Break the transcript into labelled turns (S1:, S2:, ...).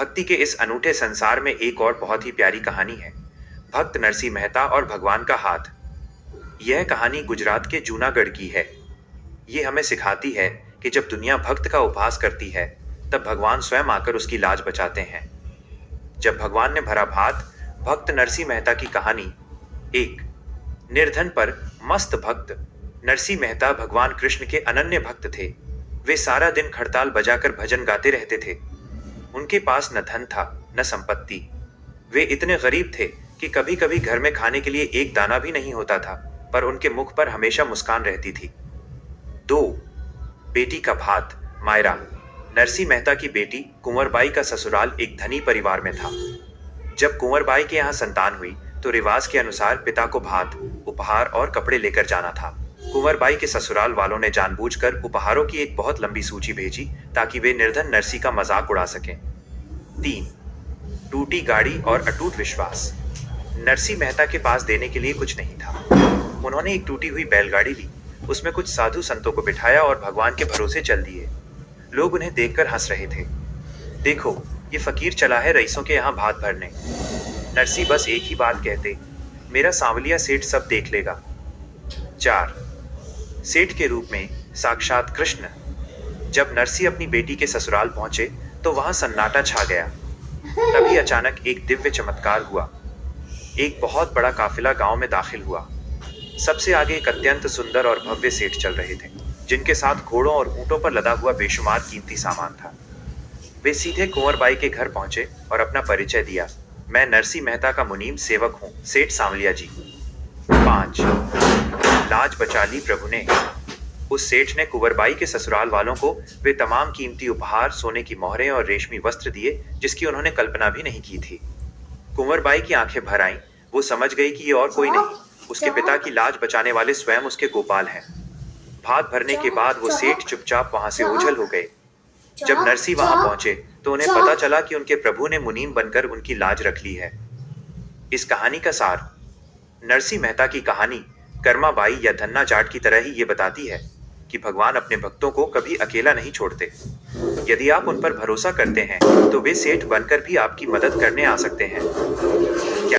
S1: भक्ति के इस अनूठे संसार में एक और बहुत ही प्यारी कहानी है, भक्त नरसिंह मेहता और भगवान का हाथ। यह कहानी गुजरात के जूनागढ़ की है। ये हमें सिखाती है कि जब दुनिया भक्त का उपहास करती है, तब भगवान स्वयं आकर उसकी लाज बचाते हैं। जब भगवान ने भरा भात, भक्त नरसिंह मेहता की कहानी। एक निर्धन पर मस्त भक्त। नरसिंह मेहता भगवान कृष्ण के अनन्य भक्त थे। वे सारा दिन खड़ताल बजाकर भजन गाते रहते थे। उनके पास न धन था, न संपत्ति। वे इतने गरीब थे कि कभी कभी घर में खाने के लिए एक दाना भी नहीं होता था, पर उनके मुख पर हमेशा मुस्कान रहती थी। दो बेटी का भात। मायरा, नरसिंह मेहता की बेटी कुंवरबाई का ससुराल एक धनी परिवार में था। जब कुंवरबाई के यहाँ संतान हुई तो रिवाज के अनुसार पिता को भात, उपहार और कपड़े लेकर जाना था। कुंवरबाई के ससुराल वालों ने जानबूझकर उपहारों की एक बहुत लंबी सूची भेजी ताकि वे निर्धन नरसिंह का मजाक उड़ा सकें। 3 टूटी गाड़ी और अटूट विश्वास। नरसिंह मेहता के पास देने के लिए कुछ नहीं था। उन्होंने एक टूटी हुई बैलगाड़ी ली, उसमें कुछ साधु संतों को बिठाया और भगवान के भरोसे चल दिए। लोग उन्हें देखकर हंस रहे थे। देखो, ये फकीर चला है रईसों के यहाँ भात भरने। नरसिंह बस एक ही बात कहते, मेरा सांवलिया सेठ सब देख लेगा। 4 सेठ के रूप में साक्षात कृष्ण। जब नरसिंह अपनी बेटी के ससुराल पहुंचे तो वहां सन्नाटा छा गया। तभी अचानक एक दिव्य चमत्कार हुआ। एक बहुत बड़ा काफिला गांव में दाखिल हुआ। सबसे आगे एक अत्यंत सुंदर और भव्य सेठ चल रहे थे, जिनके साथ घोड़ों और ऊंटों पर लदा हुआ बेशुमार कीमती सामान था। वे सीधे कुंवरबाई के घर पहुंचे और अपना परिचय दिया। मैं नरसिंह मेहता का मुनीम सेवक हूँ, सेठ सांवलिया जी। 5 लाज बचा ली प्रभु ने। उस सेठ ने कुंवरबाई के ससुराल वालों को वे तमाम कीमती उपहार, सोने की मोहरें और रेशमी वस्त्र दिए जिसकी उन्होंने कल्पना भी नहीं की थी। कुंवरबाई की आंखें भर आईं। वो समझ गई कि ये और कोई नहीं, उसके पिता की लाज बचाने वाले स्वयं उसके गोपाल हैं। भात भरने के बाद वो सेठ चुपचाप वहां से ओझल हो गए। जब नरसिंह वहां पहुंचे तो उन्हें पता चला कि उनके प्रभु ने मुनीम बनकर उनकी लाज रख ली है। इस कहानी का सार। नरसिंह मेहता की कहानी कर्माबाई या धन्ना जाट की तरह ही ये बताती है कि भगवान अपने भक्तों को कभी अकेला नहीं छोड़ते। यदि आप उन पर भरोसा करते हैं तो वे सेठ बनकर भी आपकी मदद करने आ सकते हैं।